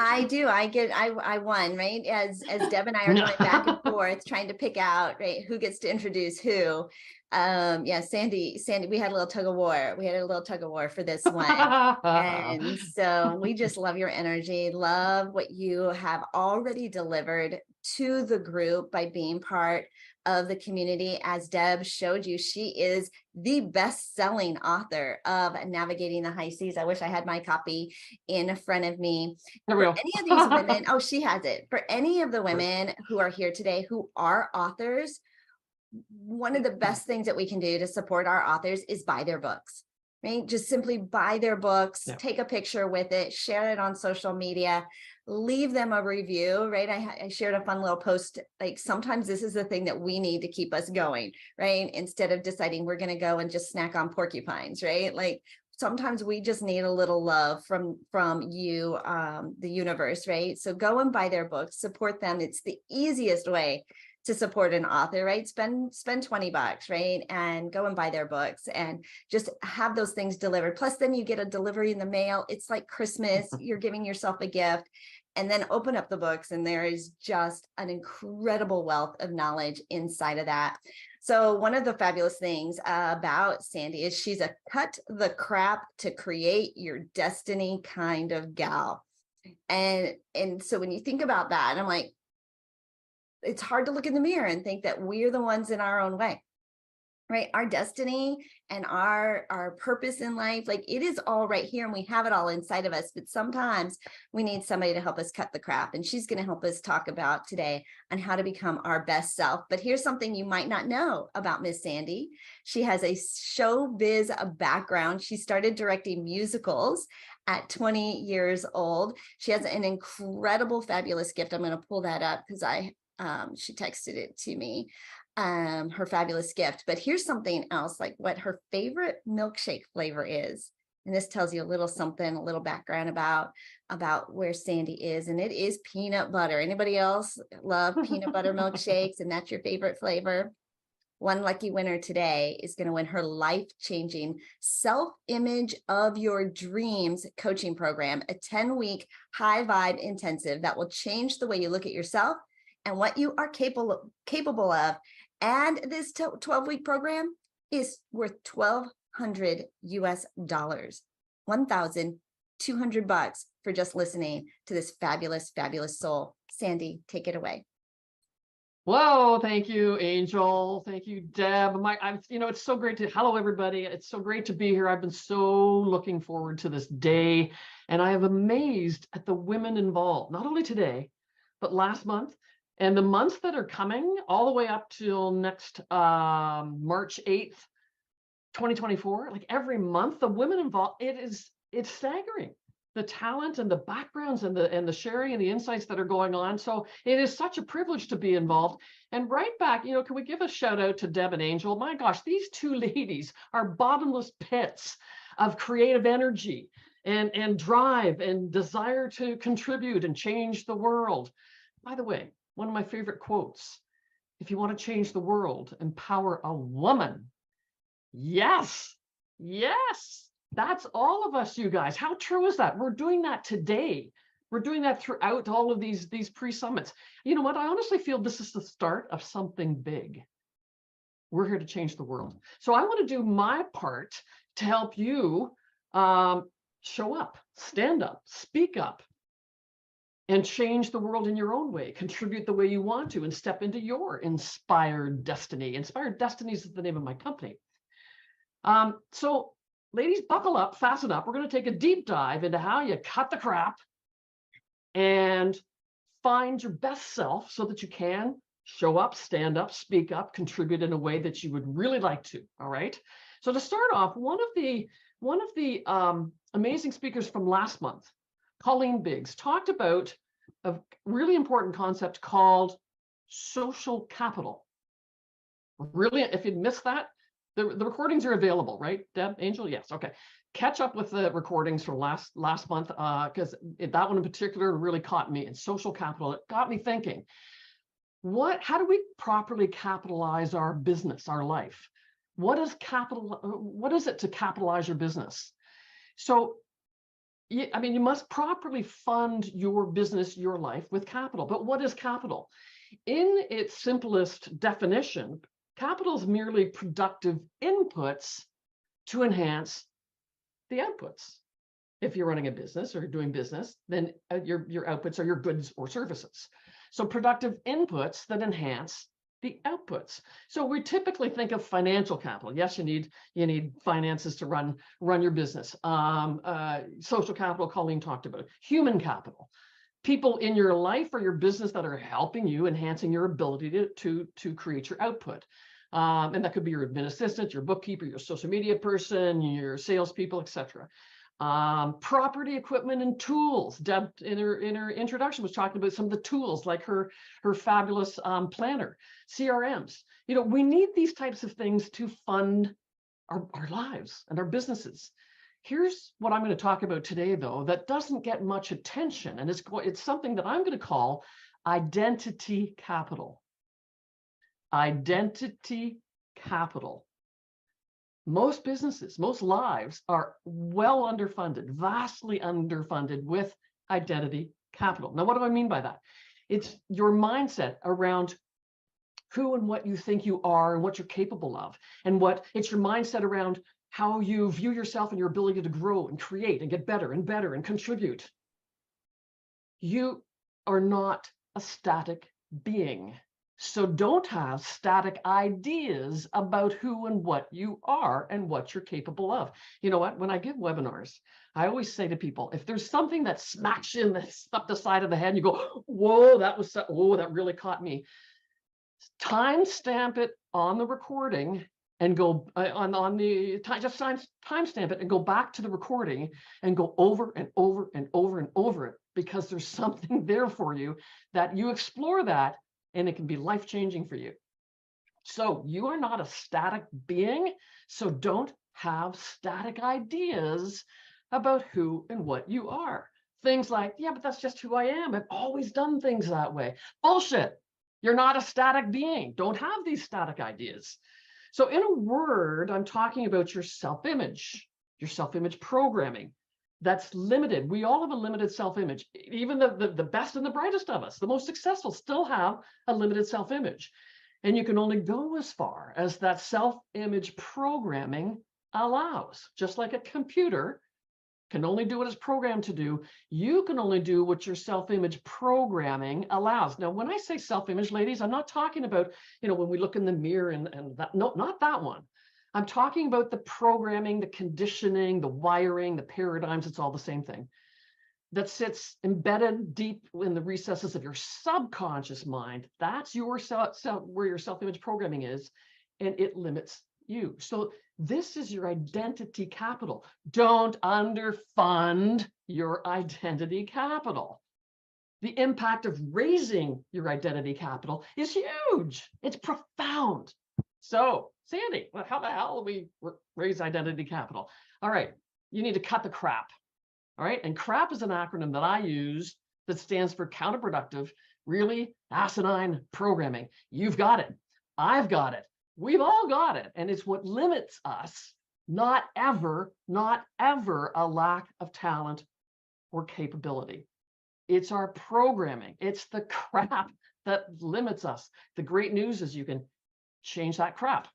I do. I won, right? As Deb and I are going back and forth trying to pick out, right, who gets to introduce who. Yeah, Sandy, we had a little tug of war. We had a little tug of war for this one. And so we just love your energy, love what you have already delivered to the group by being part of the community. As Deb showed you, she is the best-selling author of Navigating the High Seas. I wish I had my copy in front of me. For any of these women, oh, she has it. For any of the women who are here today who are authors, one of the best things that we can do to support our authors is buy their books. Right? Just simply buy their books, take a picture with it, share it on social media, leave them a review, right? I shared a fun little post, like sometimes this is the thing that we need to keep us going, right? Instead of deciding we're going to go and just snack on porcupines, right? Like sometimes we just need a little love from you, the universe, right? So go and buy their books, support them. It's the easiest way to support an author, right? Spend $20, right? And go and buy their books and just have those things delivered. Plus then you get a delivery in the mail. It's like Christmas, you're giving yourself a gift, and then open up the books and there is just an incredible wealth of knowledge inside of that. So one of the fabulous things about Sandy is she's a cut the crap to create your destiny kind of gal. And so when you think about that, I'm like, it's hard to look in the mirror and think that we're the ones in our own way, right? Our destiny and our purpose in life, like it is all right here and we have it all inside of us, but sometimes we need somebody to help us cut the crap. And she's going to help us talk about today on how to become our best self. But here's something you might not know about Miss Sandy. She has a showbiz background. She started directing musicals at 20 years old. She has an incredible, fabulous gift. I'm going to pull that up because she texted it to me, her fabulous gift. But here's something else, like what her favorite milkshake flavor is. And this tells you a little something, a little background about where Sandy is. And it is peanut butter. Anybody else love peanut butter milkshakes? And that's your favorite flavor? One lucky winner today is going to win her life-changing self-image of your dreams coaching program, a 10-week high vibe intensive that will change the way you look at yourself and what you are capable of. And this 12-week program is worth $1,200 US, $1,200 for just listening to this fabulous, fabulous soul. Sandy, take it away. Whoa, thank you, Angel. Thank you, Deb. It's so great hello, everybody. It's so great to be here. I've been so looking forward to this day, and I am amazed at the women involved, not only today, but last month. And the months that are coming all the way up till next March 8th, 2024, like every month, the women involved, it's staggering. The talent and the backgrounds and the sharing and the insights that are going on. So it is such a privilege to be involved. And right back, can we give a shout out to Deb and Angel? My gosh, these two ladies are bottomless pits of creative energy and drive and desire to contribute and change the world. By the way, one of my favorite quotes, if you want to change the world, empower a woman. Yes, yes, that's all of us, you guys. How true is that? We're doing that today. We're doing that throughout all of these pre-summits. You know what? I honestly feel this is the start of something big. We're here to change the world. So I want to do my part to help you show up, stand up, speak up, and change the world in your own way, contribute the way you want to, and step into your inspired destiny. Inspired Destinies is the name of my company. So ladies, buckle up, fasten up. We're going to take a deep dive into how you cut the crap and find your best self so that you can show up, stand up, speak up, contribute in a way that you would really like to. All right. So to start off, one of the amazing speakers from last month, Colleen Biggs, talked about a really important concept called social capital. Really, if you missed that, the recordings are available, right, Deb, Angel? Yes, okay. Catch up with the recordings from last month, because that one in particular really caught me. And social capital, it got me thinking, how do we properly capitalize our business, our life? What is it to capitalize your business? So you must properly fund your business, your life with capital. But what is capital? In its simplest definition, capital is merely productive inputs to enhance the outputs. If you're running a business or doing business, then your outputs are your goods or services. So productive inputs that enhance the outputs. So we typically think of financial capital. Yes, you need finances to run your business. Social capital, Colleen talked about. Human capital, people in your life or your business that are helping you, enhancing your ability to create your output. And that could be your admin assistant, your bookkeeper, your social media person, your salespeople, etc. Property, equipment, and tools. Deb, in her introduction, was talking about some of the tools, like her fabulous planner, CRMs. We need these types of things to fund our lives and our businesses. Here's what I'm going to talk about today, though, that doesn't get much attention, and it's something that I'm going to call identity capital. Identity capital. Most businesses, most lives are well underfunded, vastly underfunded with identity capital. Now, what do I mean by that? It's your mindset around who and what you think you are and what you're capable of. And it's your mindset around how you view yourself and your ability to grow and create and get better and contribute. You are not a static being. So don't have static ideas about who and what you are and what you're capable of. You know what? When I give webinars, I always say to people, if there's something that smacks you up the side of the head and you go, whoa, that really caught me. Timestamp it on the recording and go just timestamp it and go back to the recording and go over and over and over and over it, because there's something there for you that you explore that. And it can be life-changing for you. So you are not a static being, so don't have static ideas about who and what you are. Things like, yeah, but that's just who I am. I've always done things that way. Bullshit. You're not a static being. Don't have these static ideas. So in a word, I'm talking about your self-image programming. That's limited. We all have a limited self-image. Even the best and the brightest of us, the most successful, still have a limited self-image. And you can only go as far as that self-image programming allows. Just like a computer can only do what it's programmed to do, you can only do what your self-image programming allows. Now, when I say self-image, ladies, I'm not talking about, when we look in the mirror and that, no, not that one. I'm talking about the programming, the conditioning, the wiring, the paradigms. It's all the same thing that sits embedded deep in the recesses of your subconscious mind. That's your where your self-image programming is, and it limits you. So this is your identity capital. Don't underfund your identity capital. The impact of raising your identity capital is huge. It's profound. So, Sandy, how the hell do we raise identity capital? All right, you need to cut the crap. All right, and CRAP is an acronym that I use that stands for counterproductive, really asinine programming. You've got it. I've got it. We've all got it. And it's what limits us, not ever a lack of talent or capability. It's our programming. It's the crap that limits us. The great news is you can change that crap.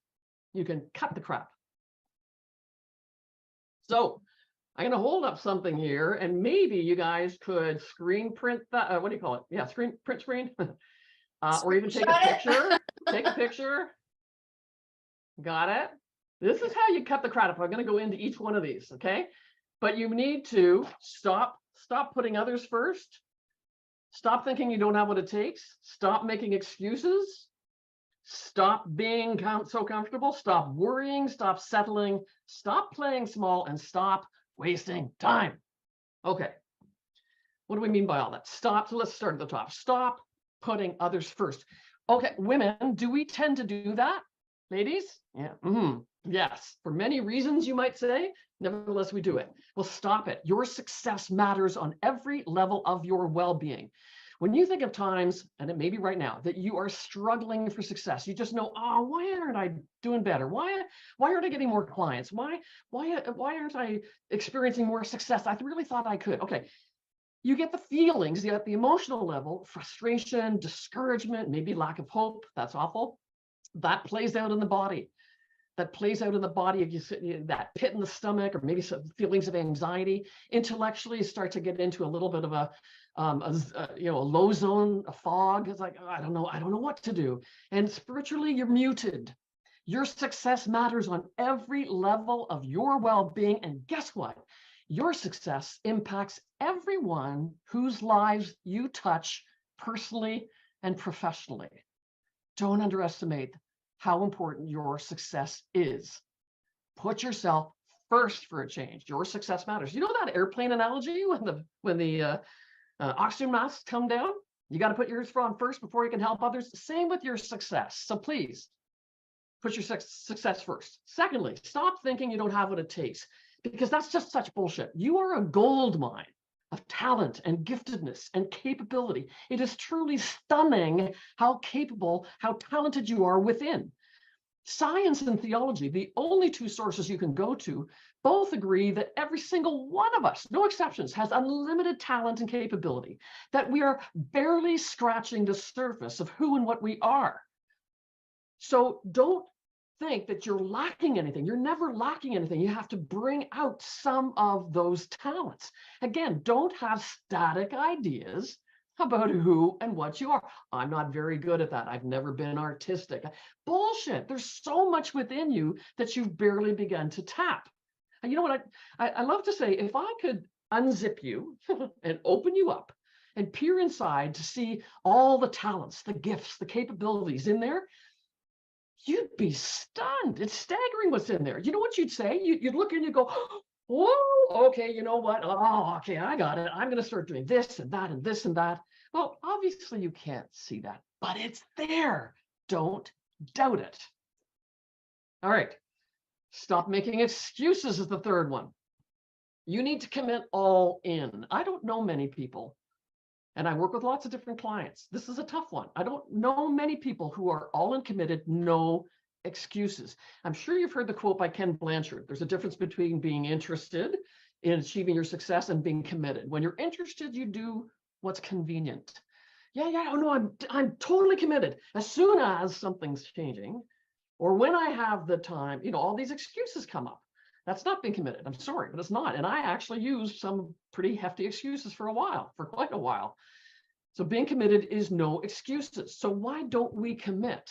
You can cut the crap. So I'm going to hold up something here, and maybe you guys could screen print that. What do you call it? Yeah, print screen, or even take a picture. Take a picture. Got it. This is how you cut the crap. I'm going to go into each one of these, okay? But you need to stop putting others first. Stop thinking you don't have what it takes. Stop making excuses. Stop being so comfortable. Stop worrying. Stop settling. Stop playing small, and stop wasting time. Okay. What do we mean by all that? Stop. So let's start at the top. Stop putting others first. Okay, women, do we tend to do that? Ladies? Yeah. Yes. For many reasons, you might say. Nevertheless, we do it. Well, stop it. Your success matters on every level of your well-being. When you think of times, and it may be right now, that you are struggling for success, you just know, oh, why aren't I doing better? Why aren't I getting more clients? Why aren't I experiencing more success? I really thought I could. Okay. You get the feelings at the emotional level, frustration, discouragement, maybe lack of hope. That's awful. That plays out in the body. That plays out in the body of that pit in the stomach, or maybe some feelings of anxiety. Intellectually, you start to get into a little bit of a low zone, a fog. It's like, oh, I don't know what to do. And spiritually, you're muted. Your success matters on every level of your well-being. And guess what? Your success impacts everyone whose lives you touch personally and professionally. Don't underestimate how important your success is. Put yourself first for a change. Your success matters. You know that airplane analogy when the oxygen masks come down? You got to put yours on first before you can help others. Same with your success. So please put your success first. Secondly, stop thinking you don't have what it takes, because that's just such bullshit. You are a gold mine of talent and giftedness and capability. It is truly stunning how capable, how talented you are within. Science and theology, the only two sources you can go to, both agree that every single one of us, no exceptions, has unlimited talent and capability, that we are barely scratching the surface of who and what we are. So don't think that you're lacking anything. You're never lacking anything. You have to bring out some of those talents. Again, don't have static ideas about who and what you are. I'm not very good at that. I've never been artistic. Bullshit. There's so much within you that you've barely begun to tap. And you know what? I love to say, if I could unzip you and open you up and peer inside to see all the talents, the gifts, the capabilities in there, you'd be stunned. It's staggering what's in there. You know what you'd say? You'd look and you go, whoa, okay, you know what? Oh, okay, I got it. I'm going to start doing this and that and this and that. Well, obviously you can't see that, but it's there. Don't doubt it. All right. Stop making excuses is the third one. You need to commit all in. I don't know many people, and I work with lots of different clients. This is a tough one. I don't know many people who are all in committed, no excuses. I'm sure you've heard the quote by Ken Blanchard. There's a difference between being interested in achieving your success and being committed. When you're interested, you do what's convenient. Oh no, I'm totally committed. As soon as something's changing, or when I have the time, all these excuses come up. That's not being committed. I'm sorry, but it's not. And I actually used some pretty hefty excuses for quite a while. So being committed is no excuses. So why don't we commit?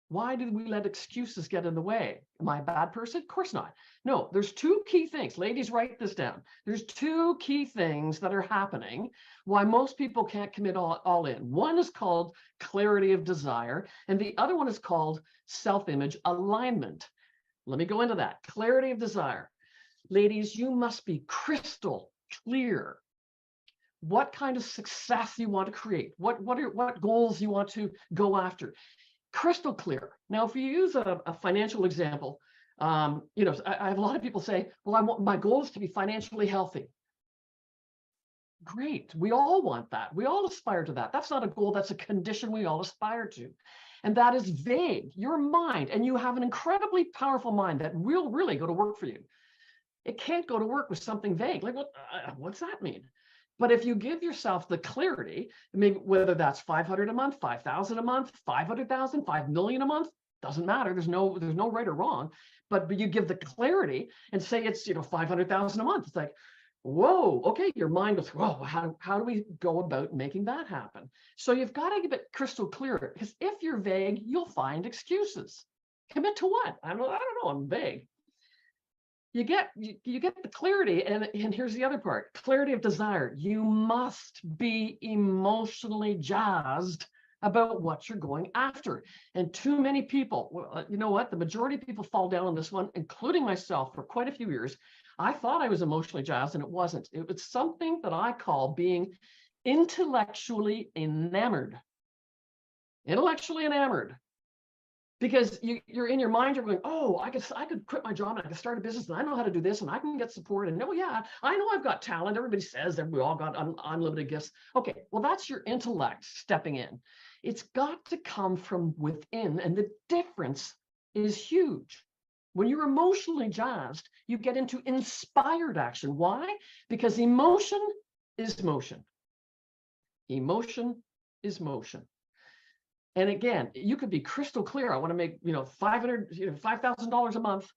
Why did we let excuses get in the way? Am I a bad person? Of course not. No, there's two key things. Ladies, write this down. There's two key things that are happening why most people can't commit all in. One is called clarity of desire, and the other one is called self-image alignment. Let me go into that. Clarity of desire. Ladies, you must be crystal clear what kind of success you want to create, what goals you want to go after. Crystal clear. Now, if you use a financial example, I have a lot of people say, well, my goal is to be financially healthy. Great. We all want that. We all aspire to that. That's not a goal. That's a condition we all aspire to. And that is vague. Your mind, and you have an incredibly powerful mind that will really go to work for you. It can't go to work with something vague. Like, what's that mean? But if you give yourself the clarity, maybe whether that's 500 a month, 5,000 a month, 500,000, 5 million a month, doesn't matter. There's no right or wrong. But you give the clarity and say it's 500,000 a month. It's like, whoa, okay, your mind goes, whoa, how do we go about making that happen? So you've got to get it crystal clear, because if you're vague, you'll find excuses. Commit to what? I don't know, I'm vague. You get the clarity, and here's the other part, clarity of desire. You must be emotionally jazzed about what you're going after. And too many people, you know what? The majority of people fall down on this one, including myself, for quite a few years. I thought I was emotionally jazzed, and it wasn't. It was something that I call being intellectually enamored. Intellectually enamored. Because you're in your mind, you're going, oh, I could quit my job and I could start a business and I know how to do this and I can get support. And no, yeah, I know I've got talent. Everybody says that we all got unlimited gifts. Okay, well, that's your intellect stepping in. It's got to come from within, and the difference is huge. When you're emotionally jazzed, you get into inspired action. Why? Because emotion is motion. Emotion is motion. And again, you could be crystal clear. I want to make, $5,000 a month,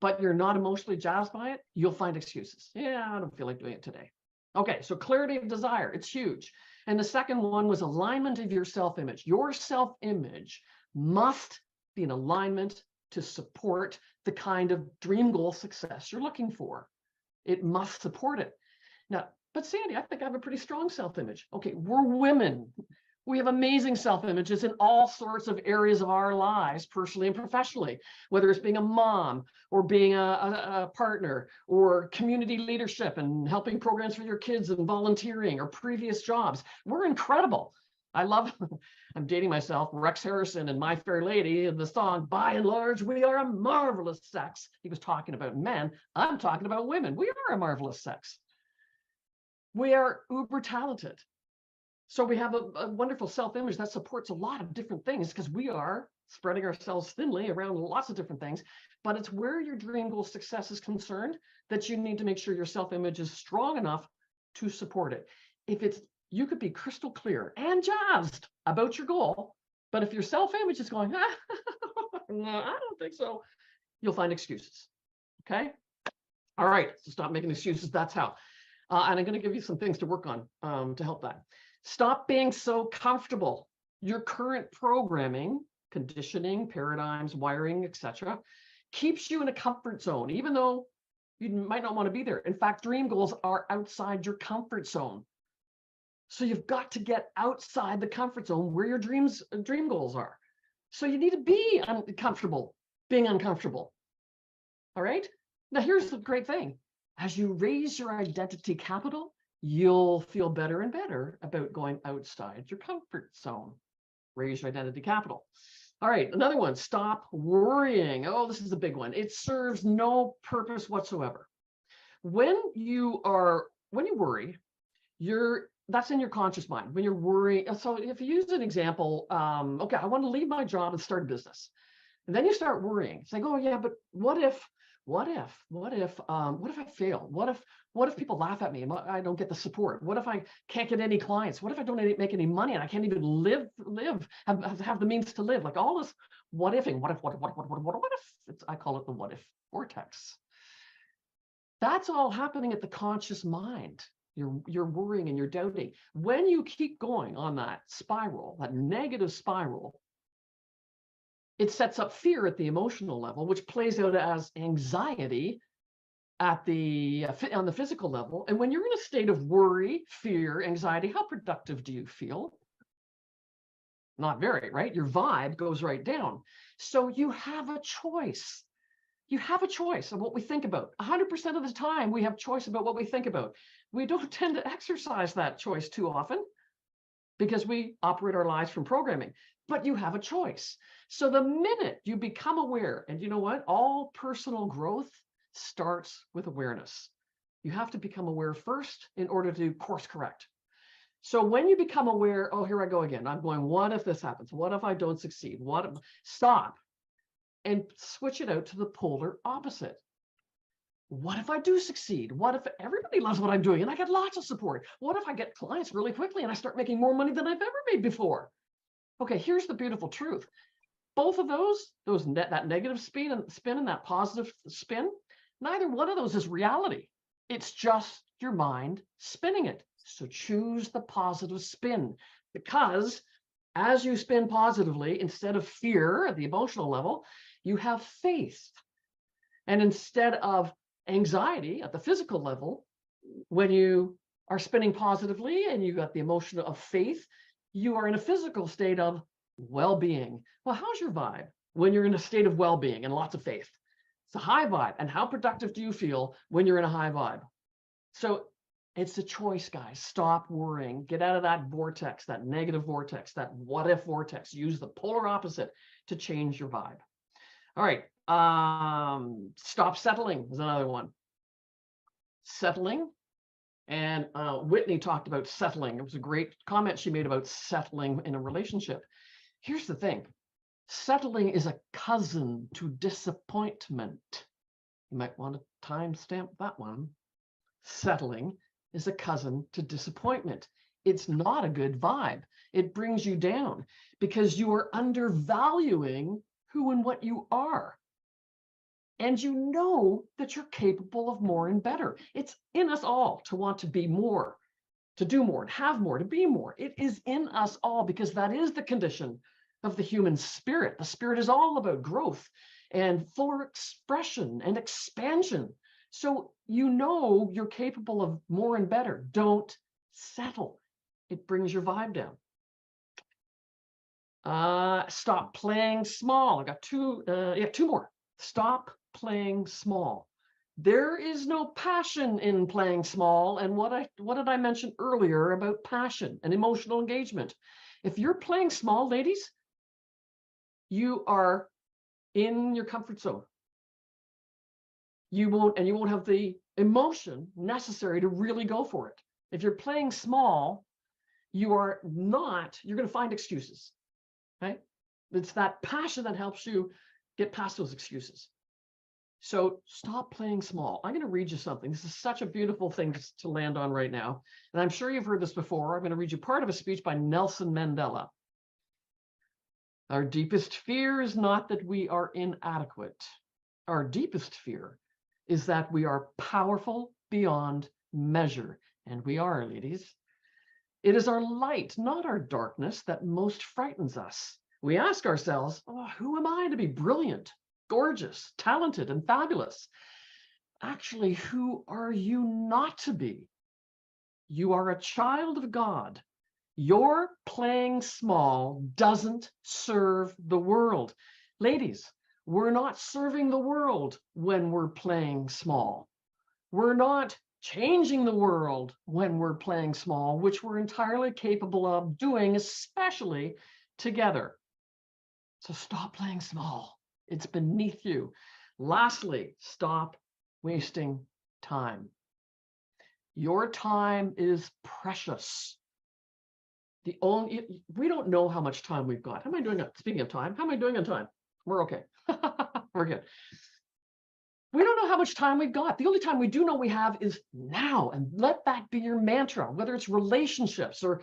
but you're not emotionally jazzed by it. You'll find excuses. Yeah, I don't feel like doing it today. Okay, so clarity of desire, it's huge. And the second one was alignment of your self-image. Your self-image must be in alignment to support the kind of dream goal success you're looking for. It must support it. Now, but Sandy, I think I have a pretty strong self-image. Okay, we're women. We have amazing self-images in all sorts of areas of our lives, personally and professionally, whether it's being a mom or being a partner or community leadership and helping programs for your kids and volunteering or previous jobs. We're incredible. I love, I'm dating myself, Rex Harrison and My Fair Lady in the song, By and Large, We Are a Marvelous Sex. He was talking about men. I'm talking about women. We are a marvelous sex. We are uber talented. So we have a wonderful self-image that supports a lot of different things because we are spreading ourselves thinly around lots of different things. But it's where your dream goal success is concerned that you need to make sure your self-image is strong enough to support it. If it's, you could be crystal clear and jazzed about your goal, but if your self-image is going, no, I don't think so, you'll find excuses. Okay. All right. So stop making excuses. That's how. And I'm going to give you some things to work on to help that. Stop being so comfortable. Your current programming, conditioning, paradigms, wiring, etc., keeps you in a comfort zone, even though you might not want to be there. In fact, dream goals are outside your comfort zone. So you've got to get outside the comfort zone where your dream goals are. So you need to be uncomfortable, being uncomfortable. All right? Now, here's the great thing. As you raise your identity capital, you'll feel better and better about going outside your comfort zone. Raise your identity capital. All right, another one, stop worrying. Oh, this is a big one. It serves no purpose whatsoever. When you worry, that's in your conscious mind. When you're worrying, so if you use an example, okay, I want to leave my job and start a business. And then you start worrying, saying, oh yeah, but what if I fail? What if people laugh at me and I don't get the support? What if I can't get any clients? What if I don't make any money and I can't even have the means to live? Like all this what ifing, what if? I call it the what if vortex. That's all happening at the conscious mind. You're worrying and you're doubting. When you keep going on that spiral, that negative spiral, it sets up fear at the emotional level, which plays out as anxiety on the physical level. And when you're in a state of worry, fear, anxiety, how productive do you feel? Not very, right? Your vibe goes right down. So you have a choice. You have a choice of what we think about. 100% of the time, we have choice about what we think about. We don't tend to exercise that choice too often because we operate our lives from programming. But you have a choice. So the minute you become aware, and you know what? All personal growth starts with awareness. You have to become aware first in order to course correct. So when you become aware, oh, here I go again. I'm going, what if this happens? What if I don't succeed? Stop and switch it out to the polar opposite. What if I do succeed? What if everybody loves what I'm doing and I get lots of support? What if I get clients really quickly and I start making more money than I've ever made before? Okay, here's the beautiful truth. Both of that negative spin and that positive spin, neither one of those is reality. It's just your mind spinning it. So choose the positive spin, because as you spin positively, instead of fear at the emotional level, you have faith. And instead of anxiety at the physical level, when you are spinning positively and you got the emotion of faith, you are in a physical state of well-being. Well, how's your vibe when you're in a state of well-being and lots of faith? It's a high vibe. And how productive do you feel when you're in a high vibe? So It's a choice, guys. Stop worrying. Get out of that vortex, that negative vortex, that what if vortex. Use the polar opposite to change your vibe. All right. Stop settling is another one. Settling. And Whitney talked about settling. It was a great comment she made about settling in a relationship. Here's the thing. Settling is a cousin to disappointment. You might want to timestamp that one. Settling is a cousin to disappointment. It's not a good vibe. It brings you down because you are undervaluing who and what you are. And you know that you're capable of more and better. It's in us all to want to be more, to do more, and have more, to be more. It is in us all because that is the condition of the human spirit. The spirit is all about growth and fuller expression and expansion. So you know you're capable of more and better. Don't settle. It brings your vibe down. Stop playing small. I got two more. Stop playing small. There is no passion in playing small. And what did I mention earlier about passion and emotional engagement? If you're playing small, ladies, you are in your comfort zone. You won't have the emotion necessary to really go for it. If you're playing small, you're going to find excuses, right? It's that passion that helps you get past those excuses. So stop playing small. I'm going to read you something. This is such a beautiful thing to land on right now. And I'm sure you've heard this before. I'm going to read you part of a speech by Nelson Mandela. Our deepest fear is not that we are inadequate. Our deepest fear is that we are powerful beyond measure. And we are, ladies. It is our light, not our darkness, that most frightens us. We ask ourselves, who am I to be brilliant, gorgeous, talented, and fabulous? Actually, who are you not to be? You are a child of God. Your playing small doesn't serve the world. Ladies, we're not serving the world when we're playing small. We're not changing the world when we're playing small, which we're entirely capable of doing, especially together. So stop playing small. It's beneath you. Lastly, stop wasting time. Your time is precious. We don't know how much time we've got. How am I doing? Speaking of time, how am I doing on time? We're okay. We're good. We don't know how much time we've got. The only time we do know we have is now. And let that be your mantra, whether it's relationships or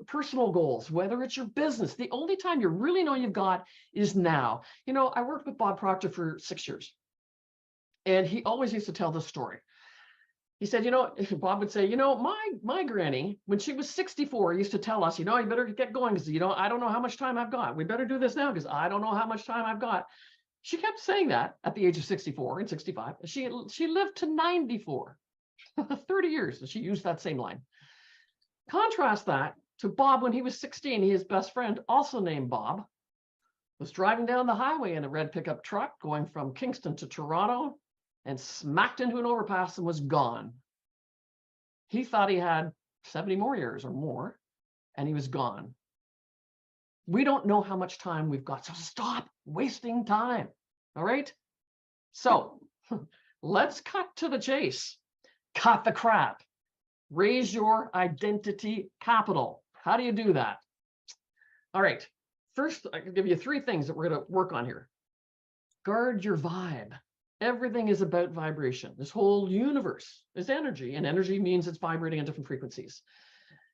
personal goals, whether it's your business. The only time you really know you've got is now. You know, I worked with Bob Proctor for 6 years. And he always used to tell this story. He said, Bob would say, my granny, when she was 64, used to tell us, you better get going because, I don't know how much time I've got. We better do this now because I don't know how much time I've got. She kept saying that at the age of 64 and 65. She lived to 94, 30 years. And she used that same line. Contrast that to Bob when he was 16. His best friend, also named Bob, was driving down the highway in a red pickup truck going from Kingston to Toronto and smacked into an overpass and was gone. He thought he had 70 more years or more, and he was gone. We don't know how much time we've got, so stop wasting time, all right? So let's cut to the chase. Cut the crap. Raise your identity capital. How do you do that? All right, first, I can give you 3 things that we're going to work on here. Guard your vibe. Everything is about vibration. This whole universe is energy, and energy means it's vibrating at different frequencies.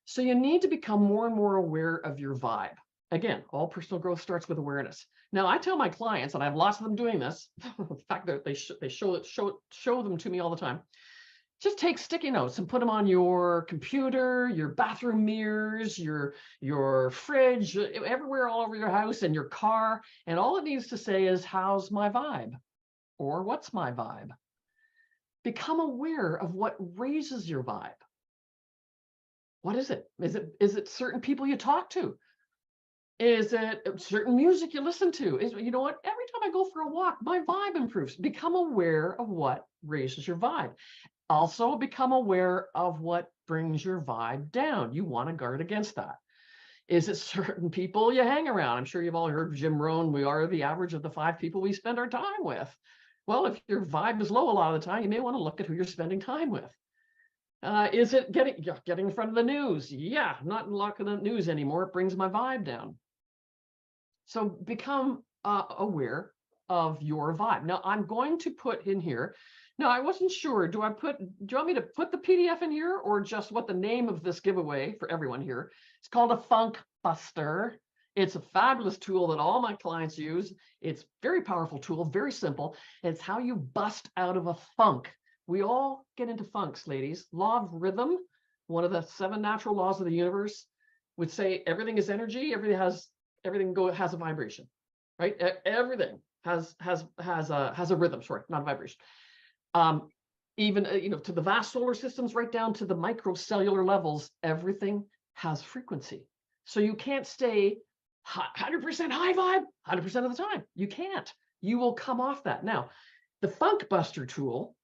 So you need to become more and more aware of your vibe. Again, all personal growth starts with awareness. Now, I tell my clients, and I have lots of them doing this. In fact, they show them to me all the time. Just take sticky notes and put them on your computer, your bathroom mirrors, your fridge, everywhere all over your house and your car. And all it needs to say is, how's my vibe? Or what's my vibe? Become aware of what raises your vibe. What is it? Is it certain people you talk to? Is it certain music you listen to? You know what? Every time I go for a walk, my vibe improves. Become aware of what raises your vibe. Also become aware of what brings your vibe down. You want to guard against that. Is it certain people you hang around? I'm sure you've all heard Jim Rohn, we are the average of the 5 people we spend our time with. Well, if your vibe is low a lot of the time, you may want to look at who you're spending time with. Is it getting in front of the news? Yeah, I'm not looking at the news anymore. It brings my vibe down. So become aware of your vibe. Now, I'm going to put in here. Now, I wasn't sure. Do you want me to put the PDF in here or just what the name of this giveaway for everyone here? It's called a Funk Buster. It's a fabulous tool that all my clients use. It's a very powerful tool, very simple. It's how you bust out of a funk. We all get into funks, ladies. Law of rhythm, one of the 7 natural laws of the universe, would say everything is energy. Everything has a vibration, right? Everything has a rhythm. Sorry, not a vibration. Even to the vast solar systems, right down to the microcellular levels, everything has frequency. So you can't stay 100% high vibe 100% of the time. You can't. You will come off that. Now, the Funk Buster tool,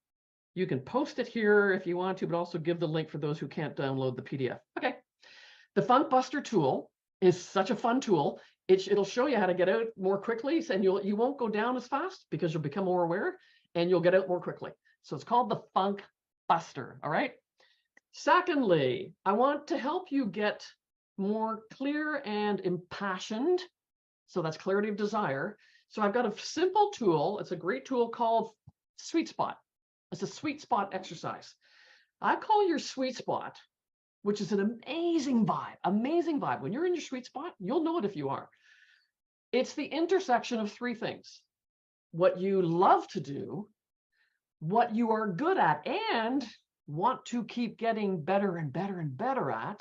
you can post it here if you want to, but also give the link for those who can't download the PDF. Okay. The Funk Buster tool is such a fun tool. It'll show you how to get out more quickly, and you won't go down as fast because you'll become more aware and you'll get out more quickly. So it's called the Funk Buster. All right. Secondly, I want to help you get more clear and impassioned. So that's clarity of desire. So I've got a simple tool. It's a great tool called Sweet Spot. It's a sweet spot exercise. I call your sweet spot, which is an amazing vibe, amazing vibe. When you're in your sweet spot, you'll know it if you are. It's the intersection of 3 things: what you love to do, what you are good at and want to keep getting better and better and better at,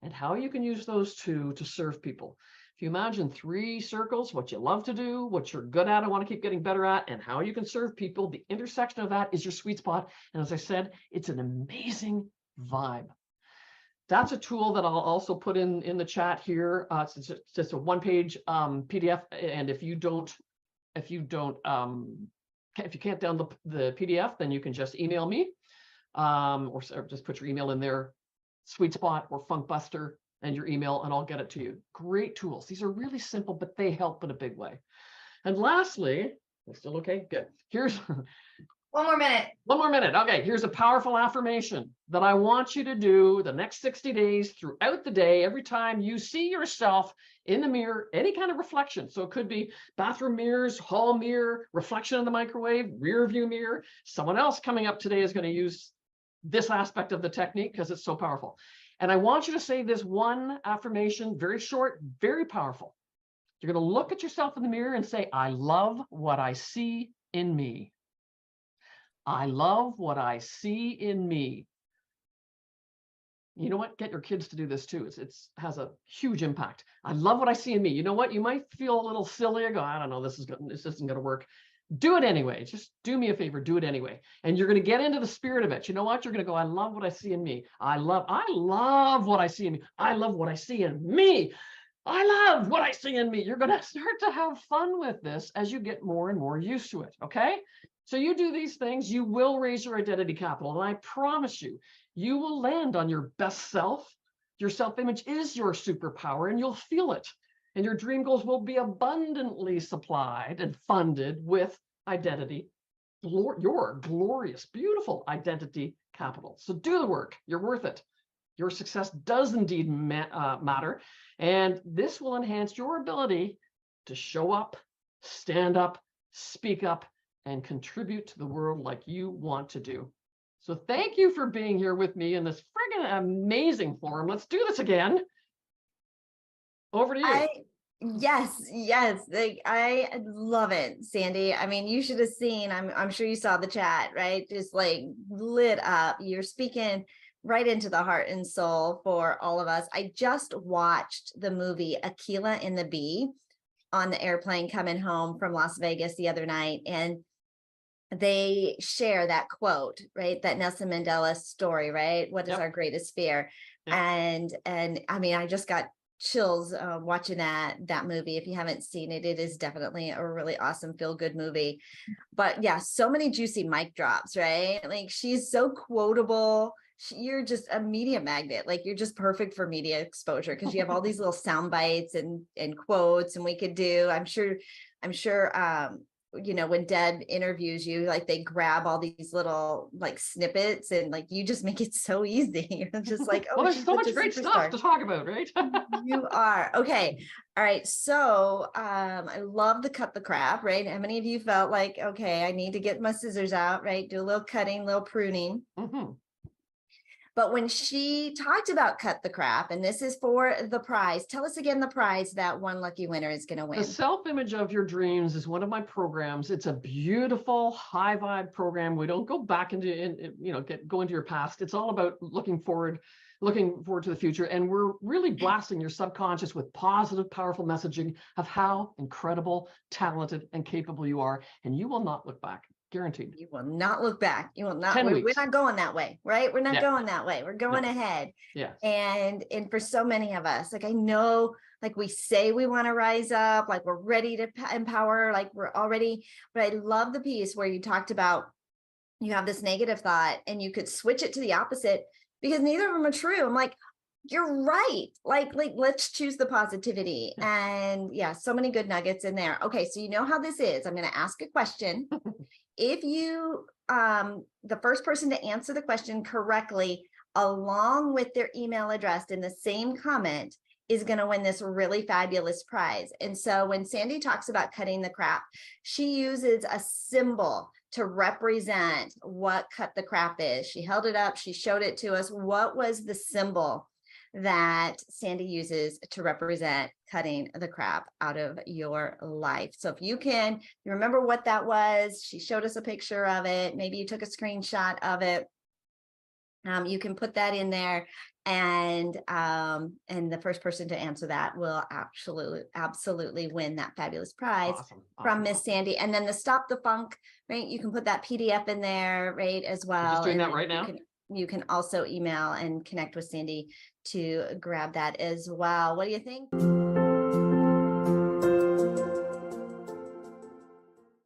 and how you can use those 2 to serve people. If you imagine 3 circles, what you love to do, what you're good at and want to keep getting better at, and how you can serve people, the intersection of that is your sweet spot. And as I said, it's an amazing vibe. That's a tool that I'll also put in the chat here. It's just a 1-page PDF. And if you can't download the PDF, then you can just email me or just put your email in there, Sweet Spot or Funk Buster, and your email, and I'll get it to you. Great tools. These are really simple, but they help in a big way. And lastly, we're still okay? Good. Here's One more minute. 1 more minute. Okay, here's a powerful affirmation that I want you to do the next 60 days throughout the day. Every time you see yourself in the mirror, any kind of reflection. So it could be bathroom mirrors, hall mirror, reflection in the microwave, rear view mirror. Someone else coming up today is going to use this aspect of the technique because it's so powerful. And I want you to say this one affirmation, very short, very powerful. You're going to look at yourself in the mirror and say, I love what I see in me. I love what I see in me. You know what? Get your kids to do this too. It has a huge impact. I love what I see in me. You know what? You might feel a little silly. I go, I don't know, this isn't going to work. Do it anyway. Just do me a favor. Do it anyway. And you're going to get into the spirit of it. You know what? You're going to go, I love what I see in me. I love what I see in me. I love what I see in me. I love what I see in me. You're going to start to have fun with this as you get more and more used to it. Okay. So you do these things, you will raise your identity capital. And I promise you, you will land on your best self. Your self-image is your superpower and you'll feel it. And your dream goals will be abundantly supplied and funded with identity, your glorious, beautiful identity capital. So do the work. You're worth it. Your success does indeed matter. And this will enhance your ability to show up, stand up, speak up, and contribute to the world like you want to do. So thank you for being here with me in this friggin' amazing forum. Let's do this again. Over to you. Yes. Like, I love it, Sandy. I mean, you should have seen, I'm sure you saw the chat, right? Just like lit up. You're speaking right into the heart and soul for all of us. I just watched the movie Aquila and the Bee on the airplane coming home from Las Vegas the other night. And they share that quote, right? That Nelson Mandela story, right? What is our greatest fear? Yep. And I mean, I just got chills watching that movie. If you haven't seen it, it is definitely a really awesome feel-good movie. But yeah, so many juicy mic drops, right? Like she's so quotable. You're just a media magnet. Like you're just perfect for media exposure because you have all these little sound bites and quotes, and we could do. I'm sure. You know, when Deb interviews you, like they grab all these little like snippets, and like you just make it so easy. You're just like, well, oh, there's she's so such much a great superstar. stuff to talk about, right? You are. Okay. All right. So I love the cut the crap, right? How many of you felt like, okay, I need to get my scissors out, right? Do a little cutting, little pruning. Mm-hmm. But when she talked about cut the crap, and this is for the prize, tell us again the prize that one lucky winner is going to win. The self-image of your dreams is one of my programs. It's a beautiful high vibe program. We don't go back into, go into your past. It's all about looking forward to the future. And we're really blasting your subconscious with positive, powerful messaging of how incredible, talented, and capable you are. And you will not look back. Guaranteed. You will not look back. You will not. 10 We're weeks. not going that way, right? We're not going that way. We're going ahead. Yeah. And for so many of us, like I know, like we say we want to rise up, like we're ready to empower, like we're already. But I love the piece where you talked about you have this negative thought and you could switch it to the opposite because neither of them are true. I'm like, you're right. Like let's choose the positivity. And yeah, so many good nuggets in there. Okay, so you know how this is. I'm going to ask a question. If you, the first person to answer the question correctly, along with their email address in the same comment, is going to win this really fabulous prize. And so when Sandy talks about cutting the crap, she uses a symbol to represent what cut the crap is. She held it up. She showed it to us. What was the symbol that Sandy uses to represent cutting the crap out of your life? So if you remember what that was, she showed us a picture of it. Maybe you took a screenshot of it. You can put that in there, and the first person to answer that will absolutely win that fabulous prize from Miss Sandy. And then the Stop the Funk, right? You can put that PDF in there, right, as well. You're just doing that right now. You can also email and connect with Sandy to grab that as well. What do you think?